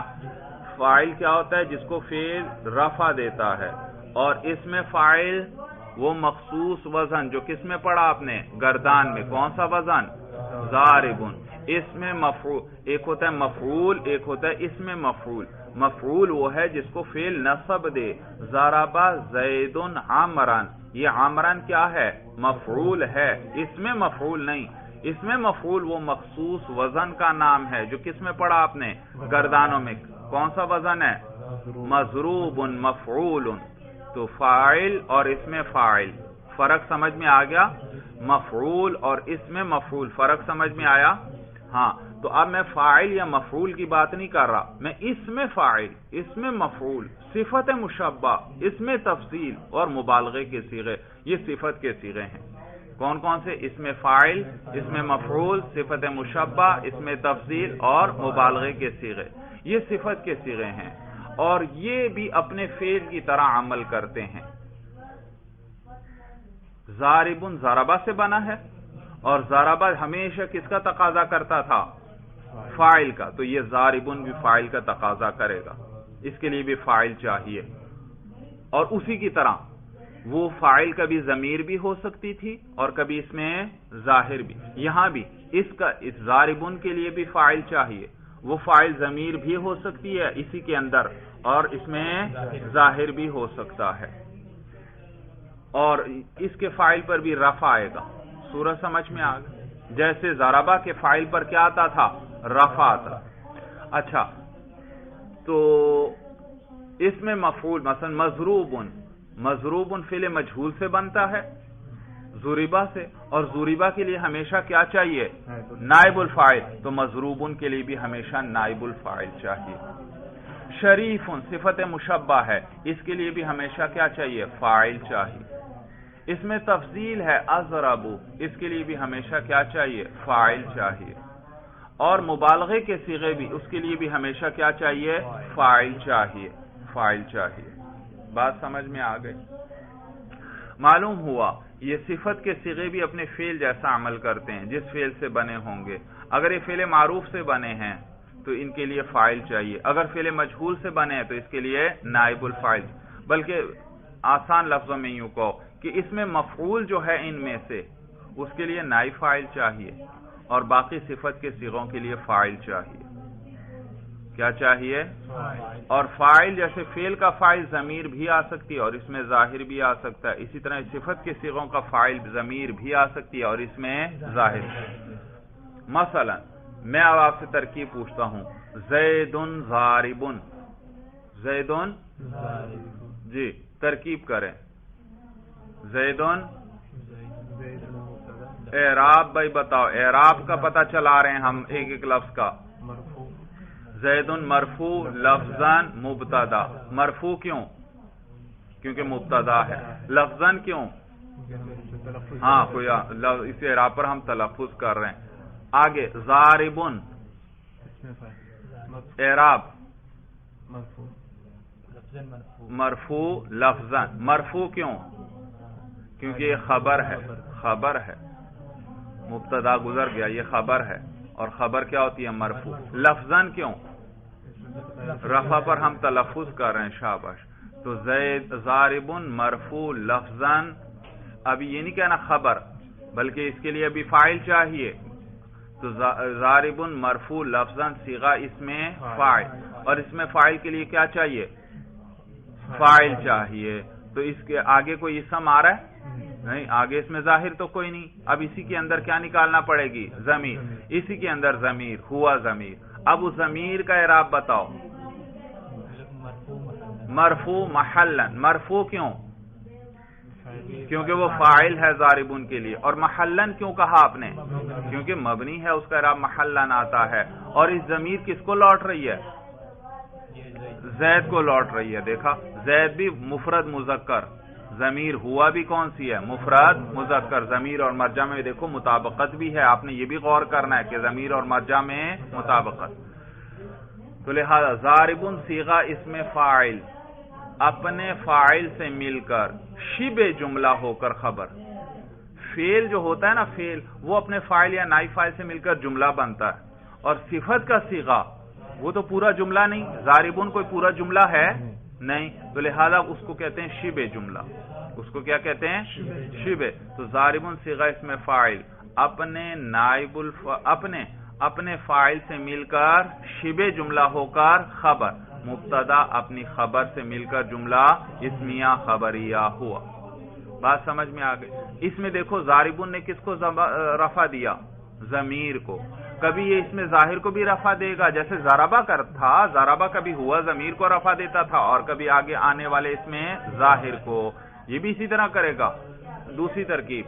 فاعل کیا ہوتا ہے؟ جس کو فعل رفع دیتا ہے، اور اس میں فاعل وہ مخصوص وزن جو کس میں پڑھا آپ نے؟ گردان میں. کون سا وزن؟ ضاربن. اس میں مفعول، ایک ہوتا ہے مفعول، ایک ہوتا ہے اس میں مفعول. مفعول وہ ہے جس کو فعل نصب دے. ضربا زیدن عمران، یہ عمران کیا ہے؟ مفعول ہے، اس میں مفعول نہیں. اس میں مفعول وہ مخصوص وزن کا نام ہے جو کس میں پڑھا آپ نے؟ گردانوں میں. کون سا وزن ہے؟ مضروب، مفعول. تو فاعل اور اس میں فاعل، فرق سمجھ میں آ گیا؟ مفعول اور اس میں مفعول، فرق سمجھ میں آیا؟ ہاں. تو اب میں فاعل یا مفعول کی بات نہیں کر رہا، میں اس میں فاعل، اس میں مفعول، صفت مشبہ، اس میں تفصیل اور مبالغے کے صیغے، یہ صفت کے صیغے ہیں. کون کون سے؟ اس میں فاعل، اس میں مفعول، صفت مشبہ، اس میں تفصیل اور مبالغے کے صیغے، یہ صفت کے صیغے ہیں. اور یہ بھی اپنے فعل کی طرح عمل کرتے ہیں. ضاربن ضربہ سے بنا ہے، اور ضربہ ہمیشہ کس کا تقاضا کرتا تھا؟ فاعل کا. تو یہ ضاربن بھی فاعل کا تقاضا کرے گا، اس کے لیے بھی فاعل چاہیے. اور اسی کی طرح وہ فاعل کبھی ضمیر بھی ہو سکتی تھی اور کبھی اس میں ظاہر بھی. یہاں بھی اس ضاربن کے لیے بھی فاعل چاہیے، وہ فاعل ضمیر بھی ہو سکتی ہے اسی کے اندر، اور اس میں ظاہر بھی ہو سکتا ہے. اور اس کے فاعل پر بھی رفع آئے گا. سورج سمجھ میں آ گئی؟ جیسے ضربہ کے فاعل پر کیا آتا تھا؟ رفع آتا. اچھا تو اس میں مفعول مثلا مضروبن فعل مجہول سے بنتا ہے ضریبہ سے، اور ضریبہ کے لیے ہمیشہ کیا چاہیے؟ نائب الفاعل، تو مضروبن کے لیے بھی ہمیشہ نائب الفاعل چاہیے۔ شریف صفت مشبہ ہے، اس کے لیے بھی ہمیشہ کیا چاہیے؟ فاعل چاہیے۔ اس میں تفضیل ہے اضربو، اس کے لیے بھی ہمیشہ کیا چاہیے؟ فاعل چاہیے۔ اور مبالغے کے صیغے بھی، اس کے لیے بھی ہمیشہ کیا چاہیے؟ فاعل چاہیے، فاعل چاہیے۔ بات سمجھ میں آ گئی؟ معلوم ہوا یہ صفت کے صیغے بھی اپنے فعل جیسا عمل کرتے ہیں جس فعل سے بنے ہوں گے۔ اگر یہ فعل معروف سے بنے ہیں تو ان کے لیے فاعل چاہیے، اگر فعل مجہول سے بنے ہیں تو اس کے لیے نائب الفاعل۔ بلکہ آسان لفظوں میں یوں کہو کہ اس میں مفعول جو ہے ان میں سے اس کے لیے نائب فاعل چاہیے، اور باقی صفت کے صیغوں کے لیے فاعل چاہیے۔ کیا چاہیے؟ اور فاعل جیسے فعل کا فاعل ضمیر بھی آ سکتی ہے اور اس میں ظاہر بھی آ سکتا ہے، اسی طرح صفت کے صیغوں کا فاعل ضمیر بھی آ سکتی ہے اور اس میں ظاہر۔ مثلا میں اب آپ سے ترکیب پوچھتا ہوں، زیدن ضاربن، زیدن، جی ترکیب کریں۔ زیدن، اعراب بھائی بتاؤ، اعراب کا پتہ چلا رہے ہیں ہم ایک ایک لفظ کا۔ زیدن مرفوع لفظاً مبتدا، مرفوع کیوں؟ کیونکہ مبتدا ہے۔ لفظاً کیوں؟ ہاں کوئی اس اعراب پر ہم تلفظ کر رہے ہیں۔ آگے ضاربن، اعراب مرفوع لفظاً، مرفوع کیوں؟ کیونکہ یہ خبر ہے، خبر ہے، مبتدا گزر گیا، یہ خبر ہے، اور خبر کیا ہوتی ہے؟ مرفوع۔ لفظاً کیوں؟ رفع پر ہم تلفظ کر رہے ہیں، شاباش۔ تو ضاربن مرفوع لفظاً، ابھی یہ نہیں کہنا خبر، بلکہ اس کے لیے ابھی فاعل چاہیے، تو ضاربن مرفوع لفظاً صیغہ اس میں فاعل، اور اس میں فاعل کے لیے کیا چاہیے؟ فاعل چاہیے۔ تو اس کے آگے کوئی اسم آ رہا ہے؟ نہیں، آگے اس میں ظاہر تو کوئی نہیں، اب اسی کے اندر کیا نکالنا پڑے گی؟ ضمیر، اسی کے اندر ضمیر، ہوا ضمیر۔ اب اس ضمیر کا اعراب بتاؤ۔ مرفوع محلن، مرفوع کیوں؟ کیونکہ وہ فاعل ہے ضاربن کے لیے، اور محلن کیوں کہا آپ نے؟ کیونکہ مبنی ہے، اس کا اعراب محلن آتا ہے، اور اس ضمیر کس کو لوٹ رہی ہے؟ زید کو لوٹ رہی ہے۔ دیکھا، زید بھی مفرد مذکر، ضمیر ہوا بھی کون سی ہے؟ مفرد مذکر۔ ضمیر اور مرجع میں دیکھو مطابقت بھی ہے، آپ نے یہ بھی غور کرنا ہے کہ ضمیر اور مرجع میں مطابقت۔ تو لہذا ضاربن صیغہ اس میں فاعل، اپنے فاعل سے مل کر شبہ جملہ ہو کر خبر۔ فعل جو ہوتا ہے نا، فعل وہ اپنے فاعل یا نائب فاعل سے مل کر جملہ بنتا ہے، اور صفت کا صیغہ وہ تو پورا جملہ نہیں، ضاربن کوئی پورا جملہ ہے نہیں، تو لہذا اس کو کہتے ہیں شبہ جملہ، اس کو کیا کہتے ہیں؟ شبہ۔ تو ضاربن صیغہ اس میں فاعل، اپنے فاعل سے مل کر شبہ جملہ ہو کر خبر، مبتدا اپنی خبر سے مل کر جملہ اسمیہ خبریہ ہوا۔ بات سمجھ میں آ گئی؟ اس میں دیکھو ضاربن نے کس کو رفع دیا؟ ضمیر کو۔ کبھی یہ اس میں ظاہر کو بھی رفع دے گا، جیسے ضربہ تھا، ضربہ کبھی ہوا ضمیر کو رفع دیتا تھا، اور کبھی آگے آنے والے اس میں ظاہر کو، یہ بھی اسی طرح کرے گا۔ دوسری ترکیب،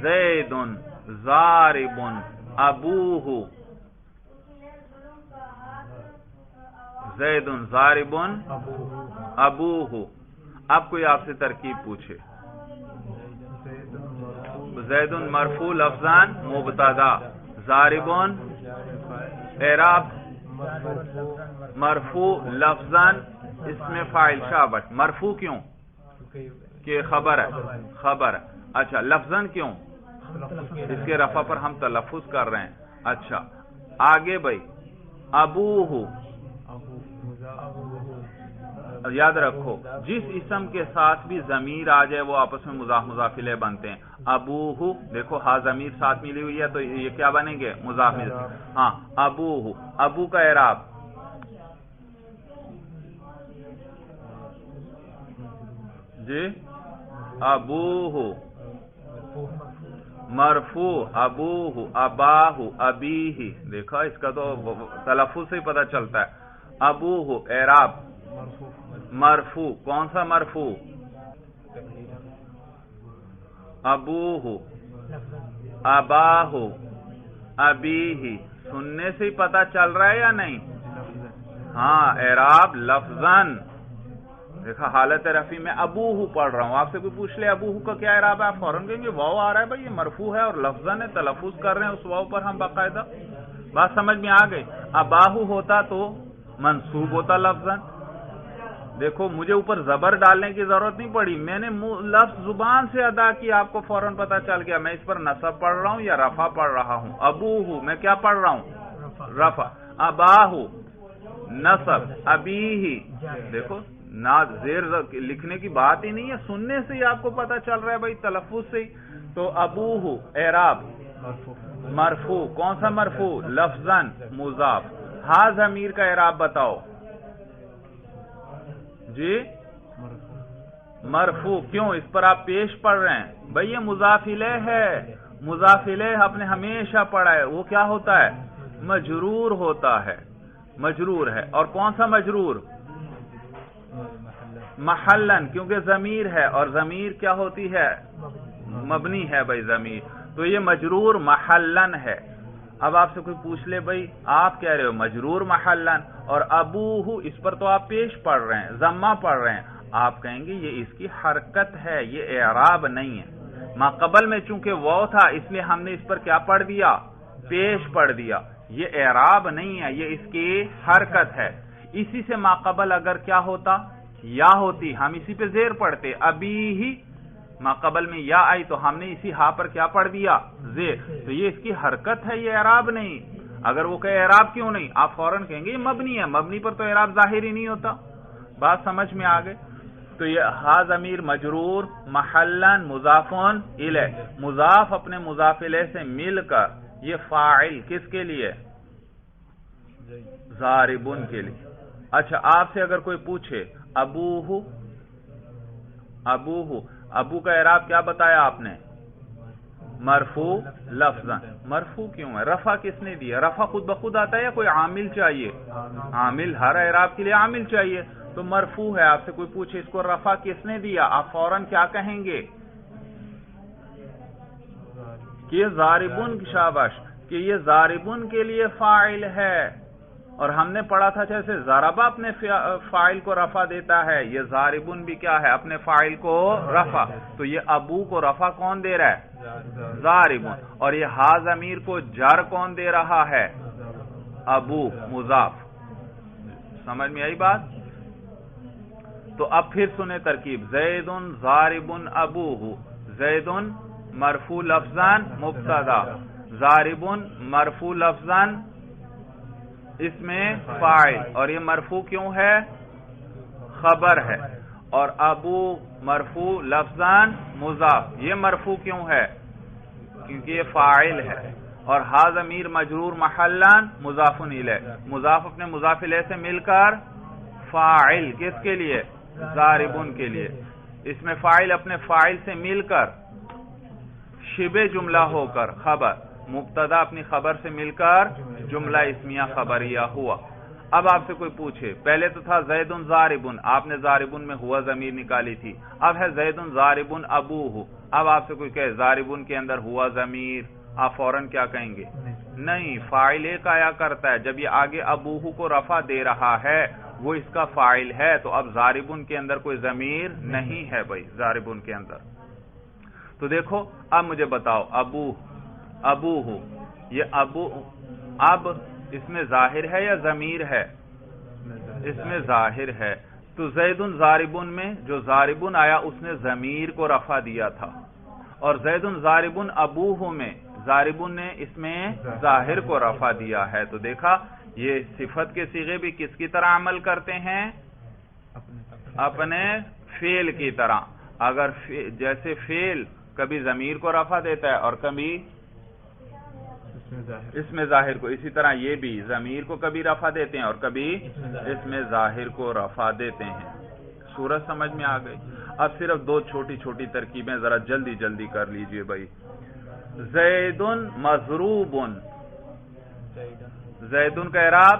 زیدن ضاربن ابوہ، زیدن ضاربن ابوہ۔ اب کوئی آپ سے ترکیب پوچھے، زیدن مرفوع لفظاً مبتدا، ضاربن اعراب مرفوع لفظاً اس میں فاعل، شاباش۔ مرفوع کیوں؟ کہ خبر ہے، خبر ہے۔ اچھا، لفظاً کیوں؟ اس کے رفع پر ہم تلفظ کر رہے ہیں۔ اچھا آگے بھائی، ابوہ، یاد رکھو جس اسم کے ساتھ بھی ضمیر آ جائے وہ آپس میں مضاف مضاف الیہ بنتے ہیں۔ ابوہ، دیکھو ہا ضمیر ساتھ ملی ہوئی ہے تو یہ کیا بنیں گے؟ مضاف۔ ہاں، ابوہ، ابو کا اعراب جی، ابوہ مرفوع ابوہ اباہ ابیہ، دیکھا اس کا تو تلفظ سے ہی پتہ چلتا ہے. ابوہ اعراب مرفوع، کون سا مرفوع؟ ابوہ اباہ ابیہ، سننے سے ہی پتہ چل رہا ہے یا نہیں؟ ہاں اعراب لفظاً. دیکھا حالت رفیع میں ابوہ پڑھ رہا ہوں، آپ سے کوئی پوچھ لے ابوہ کا کیا اعراب ہے، آپ فوراً کہیں گے واو آ رہا ہے بھائی، یہ مرفوع ہے اور لفظاً ہے، تلفظ کر رہے ہیں اس واو پر ہم باقاعدہ. بات سمجھ میں آ گئی؟ اباہ ہوتا تو منصوب ہوتا لفظاً. دیکھو مجھے اوپر زبر ڈالنے کی ضرورت نہیں پڑی، میں نے لفظ زبان سے ادا کی، آپ کو فوراً پتہ چل گیا میں اس پر نصب پڑھ رہا ہوں یا رفع پڑھ رہا ہوں. ابوہ میں کیا پڑھ رہا ہوں؟ رفع. اباہ نصب. ابیہ دیکھو نہ زیر لکھنے کی بات ہی نہیں ہے، سننے سے ہی آپ کو پتہ چل رہا ہے بھائی، تلفظ سے ہی. تو ابوہ اعراب مرفوع، کون سا مرفوع؟ لفظاً مضاف. ہا ضمیر کا اعراب بتاؤ جی. مرفوع کیوں؟ اس پر آپ پیش پڑھ رہے ہیں بھئی، یہ مضاف الیہ ہے. مضاف الیہ آپ نے ہمیشہ پڑھا ہے، وہ کیا ہوتا ہے؟ مجرور ہوتا ہے. مجرور ہے. اور کون سا مجرور؟ محلن، کیونکہ ضمیر ہے اور ضمیر کیا ہوتی ہے؟ مبنی ہے بھائی ضمیر، تو یہ مجرور محلن ہے. اب آپ سے کوئی پوچھ لے بھائی آپ کہہ رہے ہو مجرور محلن اور ابوہ اس پر تو آپ پیش پڑھ رہے ہیں، ضمہ پڑھ رہے ہیں، آپ کہیں گے یہ اس کی حرکت ہے، یہ اعراب نہیں ہے. ما قبل میں چونکہ واو تھا اس لیے ہم نے اس پر کیا پڑھ دیا؟ پیش پڑھ دیا. یہ اعراب نہیں ہے، یہ اس کی حرکت ہے. اسی سے ما قبل اگر کیا ہوتا؟ یا ہوتی، ہم اسی پہ زیر پڑھتے. ابھی ہی ما قبل میں یا آئی تو ہم نے اسی ہا پر کیا پڑھ دیا؟ زیر. تو یہ اس کی حرکت ہے، یہ اعراب نہیں. اگر وہ کہے اعراب کیوں نہیں، آپ فوراً کہیں گے یہ مبنی ہے، مبنی پر تو اعراب ظاہر ہی نہیں ہوتا. بات سمجھ میں آ گئی؟ تو یہ ہا ضمیر مجرور محلن مضافون الیہ، مضاف اپنے مضاف الیہ سے مل کر یہ فاعل کس کے لیے؟ ضاربن کے لیے. اچھا آپ سے اگر کوئی پوچھے ابوہ، ابو کا اعراب کیا بتایا آپ نے؟ مرفوع لفظاً. مرفوع کیوں ہے؟ رفع کس نے دیا؟ رفع خود بخود آتا ہے یا کوئی عامل چاہیے؟ عامل، ہر اعراب کے لیے عامل چاہیے. تو مرفوع ہے. آپ سے کوئی پوچھے اس کو رفع کس نے دیا، آپ فوراً کیا کہیں گے؟ کہ یہ ضاربن، شاباش، کہ یہ ضاربن کے لیے فاعل ہے. اور ہم نے پڑھا تھا جیسے ضربہ اپنے فاعل کو رفع دیتا ہے، یہ ضاربن بھی کیا ہے؟ اپنے فاعل کو رفع. تو یہ ابو کو رفع کون دے رہا ہے؟ ضاربن. اور یہ ہا ضمیر کو جر کون دے رہا ہے؟ ابو مضاف. سمجھ میں آئی بات؟ تو اب پھر سنیں ترکیب. زید ضارب ابوہ، زید مرفوع لفظاً مبتدا، ضارب مرفوع لفظاً اس میں فاعل، اور یہ مرفوع کیوں ہے؟ خبر ہے. اور ابو مرفوع لفظاً مضاف، یہ مرفوع کیوں ہے؟ کیونکہ یہ فاعل ہے. اور ہا ضمیر مجرور محلن مضاف الیہ، مضاف اپنے مضاف الیہ سے مل کر فاعل کس کے لیے؟ ضاربن کے لیے. اس میں فاعل اپنے فاعل سے مل کر شبہ جملہ ہو کر خبر، مبتدا اپنی خبر سے مل کر جملہ اسمیہ خبریہ ہوا. اب آپ سے کوئی پوچھے، پہلے تو تھا زید ضاربن، آپ نے ضاربن میں ہوا ضمیر نکالی تھی. اب ہے زید ضاربن ابوہ. اب آپ سے کوئی کہے ضاربن کے اندر ہوا ضمیر، آپ فوراً کیا کہیں گے؟ نہیں، فاعل ایک آیا کرتا ہے. جب یہ آگے ابوہ کو رفع دے رہا ہے وہ اس کا فاعل ہے، تو اب ضاربن کے اندر کوئی ضمیر نہیں ہے بھائی، ضاربن کے اندر. تو دیکھو اب مجھے بتاؤ ابوہ، یہ ابو اب اس میں ظاہر ہے یا ضمیر ہے؟ اس میں ظاہر ہے. تو زید ضاربن میں جو ضاربن آیا اس نے ضمیر کو رفع دیا تھا، اور زید ضاربن ابوہ میں ضاربن نے اس میں ظاہر کو رفع دیا ہے. تو دیکھا یہ صفت کے صیغے بھی کس کی طرح عمل کرتے ہیں؟ اپنے فعل کی طرح. اگر جیسے فعل کبھی ضمیر کو رفع دیتا ہے اور کبھی اس میں ظاہر کو، اسی طرح یہ بھی ضمیر کو کبھی رفع دیتے ہیں اور کبھی اس میں ظاہر کو رفع دیتے ہیں. صورت سمجھ میں آ گئی؟ اب صرف دو چھوٹی چھوٹی ترکیبیں ذرا جلدی جلدی کر لیجئے بھائی. زیدن مضروبن، زیدن کا اعراب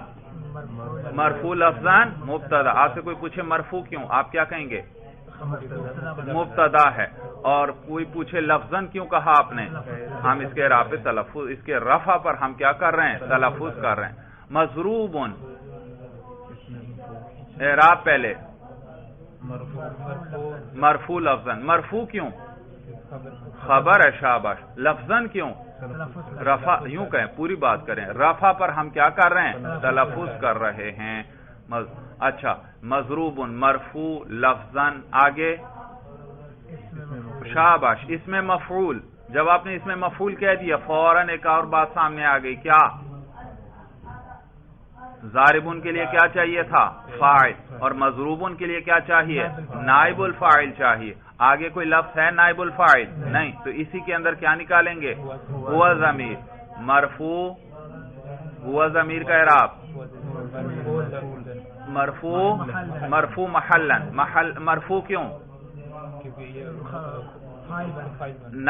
مرفوع لفظاً مبتدا. آپ سے کوئی پوچھے مرفوع کیوں، آپ کیا کہیں گے؟ مبتدا ہے. اور کوئی پوچھے لفظاً کیوں کہا آپ نے، ہم اس کے اعراب پہ تلفظ، اس کے رفع پر ہم کیا کر رہے ہیں؟ تلفظ کر رہے ہیں. مضروبن اعراب پہلے مرفوع لفظاً. مرفوع کیوں؟ خبر ہے، شاباش. لفظاً کیوں؟ رفع. یوں کہیں، پوری بات کریں، رفع پر ہم کیا کر رہے ہیں؟ تلفظ کر رہے ہیں. اچھا، مضروب مرفوع لفظاً. آگے شاباش، اس میں مفعول. جب آپ نے اس میں مفعول کہہ دیا فوراً ایک اور بات سامنے آ گئی، کیا؟ ضاربن کے لیے کیا چاہیے تھا؟ فاعل. اور مضروبن کے لیے کیا چاہیے؟ نائب الفاعل چاہیے. آگے کوئی لفظ ہے نائب الفاعل؟ نہیں. تو اسی کے اندر کیا نکالیں گے؟ ہوا ضمیر. مرفوع، ہوا ضمیر کا اعراب مرفوع، مرفوع محلن. مرفوع کیوں؟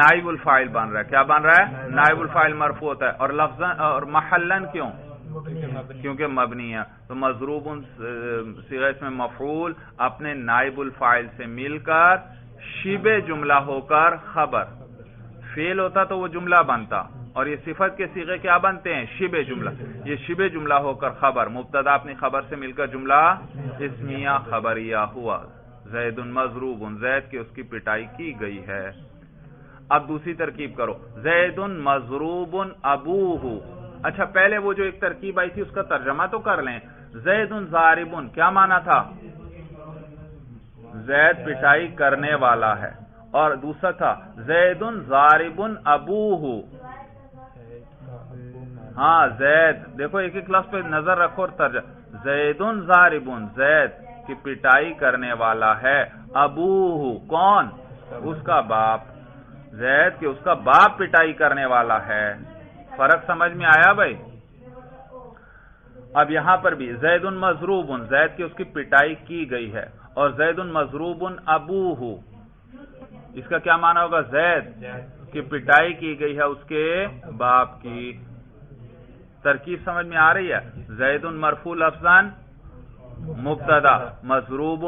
نائب الفاعل بن رہا ہے. کیا بن رہا ہے؟ نائب الفاعل مرفوع ہوتا ہے. اور لفظ اور محلن کیوں؟ کیونکہ مبنی ہے. تو مضروب صیغہ اس میں مفعول اپنے نائب الفاعل سے مل کر شبہ جملہ ہو کر خبر. فعل ہوتا تو وہ جملہ بنتا، اور یہ صفت کے صیغے کیا بنتے ہیں؟ شبہ جملہ. یہ شبہ جملہ ہو کر خبر. مبتدا اپنی خبر سے مل کر جملہ اسمیہ خبریہ ہوا. زید مضروب، زید کی اس کی پٹائی کی گئی ہے. اب دوسری ترکیب کرو. زید مضروب ابوہ. اچھا، پہلے وہ جو ایک ترکیب آئی تھی اس کا ترجمہ تو کر لیں. زید ضارب، کیا معنی تھا؟ زید پٹائی کرنے والا ہے. اور دوسرا تھا زید ضارب ابوہ. ہاں زید، دیکھو ایک ایک لفظ پہ نظر رکھو اور ترجمہ. زید ضارب، زید کی پٹائی کرنے والا ہے. ابوہ کون؟ اس کا باپ. زید کی اس کا باپ پٹائی کرنے والا ہے. فرق سمجھ میں آیا بھائی؟ اب یہاں پر بھی زید مضروب، زید کی اس کی پٹائی کی گئی ہے. اور زید مضروب ابوہ، اس کا کیا معنی ہوگا؟ زید کی پٹائی کی گئی ہے اس کے باپ کی. ترکیب سمجھ میں آ رہی ہے؟ زید مرفوع لفظاً مبتدا، مضروب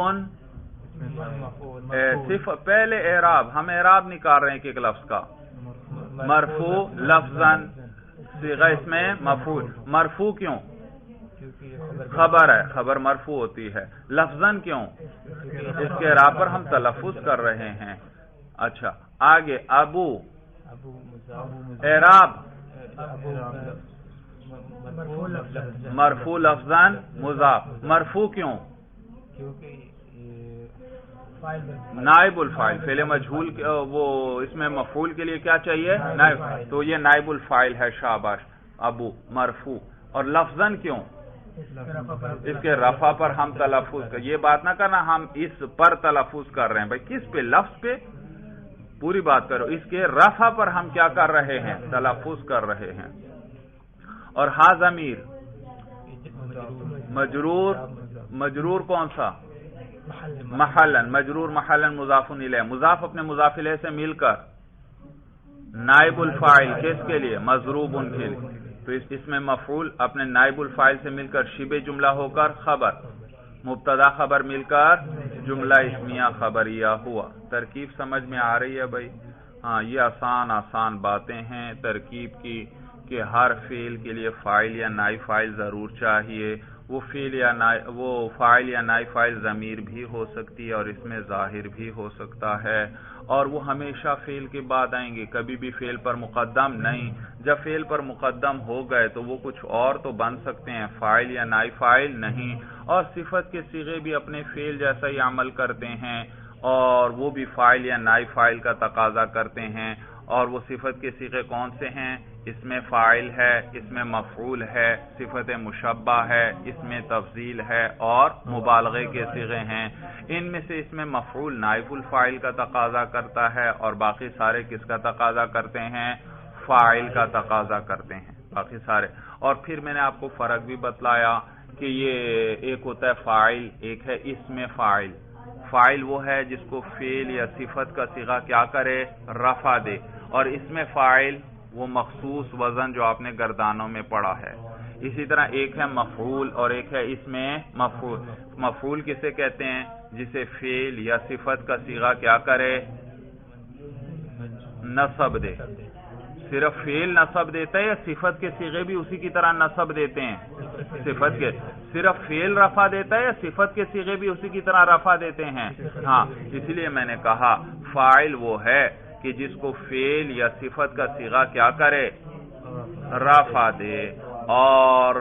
صرف پہلے اعراب، ہم اعراب نکال رہے ہیں ایک ایک لفظ کا. مرفوع لفظاً صیغہ اس میں مفعول. مرفوع کیوں؟ خبر ہے، خبر مرفوع ہوتی ہے. لفظاً کیوں؟ اس کے اعراب پر ہم تلفظ کر رہے ہیں. اچھا آگے ابو اعراب مرفوع لفظاً مضاف. مرفوع کیوں؟ نائب الفاعل. فعل مجہول وہ اس میں مفعول کے لیے کیا چاہیے؟ نائب. تو یہ نائب الفاعل ہے. شاباش. ابو مرفوع. اور لفظاً کیوں؟ اس کے رفع پر ہم تلفظ کر. یہ بات نہ کرنا ہم اس پر تلفظ کر رہے ہیں بھائی. کس پہ؟ لفظ پہ. پوری بات کرو. اس کے رفع پر ہم کیا کر رہے ہیں؟ تلفظ کر رہے ہیں. اور ہا ضمیر مجرور. مجرور کون سا؟ محلن. مجرور محلن مضاف الیہ. مضاف اپنے مضاف الیہ سے مل کر نائب الفاعل. کس کے لیے؟ مضروب ان کے لیے. تو اس میں مفعول اپنے نائب الفاعل سے مل کر شبہ جملہ ہو کر خبر. مبتدا خبر مل کر جملہ اسمیہ خبریہ ہوا. ترکیب سمجھ میں آ رہی ہے بھائی؟ ہاں، یہ آسان باتیں ہیں ترکیب کی، کہ ہر فعل کے لیے فاعل یا نائب فاعل ضرور چاہیے. وہ فاعل یا نائب فاعل ضمیر بھی ہو سکتی ہے اور اس میں ظاہر بھی ہو سکتا ہے. اور وہ ہمیشہ فعل کے بعد آئیں گے، کبھی بھی فعل پر مقدم نہیں. جب فعل پر مقدم ہو گئے تو وہ کچھ اور تو بن سکتے ہیں، فاعل یا نائب فاعل نہیں. اور صفت کے صیغے بھی اپنے فعل جیسا ہی عمل کرتے ہیں، اور وہ بھی فاعل یا نائب فاعل کا تقاضا کرتے ہیں. اور وہ صفت کے صیغے کون سے ہیں؟ اس میں فاعل ہے، اس میں مفعول ہے، صفت مشبہ ہے، اس میں تفضیل ہے، اور مبالغے کے صیغے ہیں. ان میں سے اس میں مفعول نائب الفاعل کا تقاضا کرتا ہے، اور باقی سارے کس کا تقاضا کرتے ہیں؟ فاعل کا تقاضا کرتے ہیں باقی سارے. اور پھر میں نے آپ کو فرق بھی بتلایا کہ یہ ایک ہوتا ہے فاعل، ایک ہے اسم فاعل. فاعل وہ ہے جس کو فعل یا صفت کا صیغہ کیا کرے؟ رفع دے. اور اس میں فاعل وہ مخصوص وزن جو آپ نے گردانوں میں پڑھا ہے. اسی طرح ایک ہے مفعول اور ایک ہے اس میں مفعول. مفعول کسے کہتے ہیں؟ جسے فعل یا صفت کا صیغہ کیا کرے؟ نصب دے. صرف فعل نصب دیتا ہے یا صفت کے صیغے بھی اسی کی طرح نصب دیتے ہیں؟ صفت کے. صرف فعل رفع دیتا ہے یا صفت کے صیغے بھی اسی کی طرح رفع دیتے ہیں؟ ہاں، اسی لیے میں نے کہا فاعل وہ ہے کہ جس کو فعل یا صفت کا صیغہ کیا کرے؟ رفع دے. اور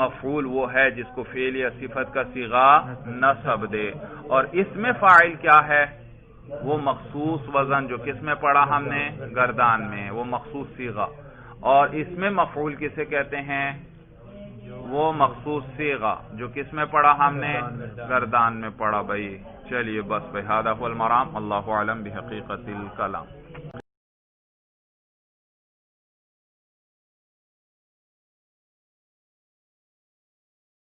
مفعول وہ ہے جس کو فعل یا صفت کا صیغہ نصب دے. اور اس میں فاعل کیا ہے؟ وہ مخصوص وزن جو کس میں پڑھا ہم نے؟ گردان میں، وہ مخصوص صیغہ. اور اس میں مفعول کسے کہتے ہیں؟ وہ مخصوص صیغہ جو کس میں پڑھا ہم نے؟ گردان میں پڑھا. بھائی چلیے بس بھائی، ھذا هو المرام. اللہ اعلم بحقیقت الکلام.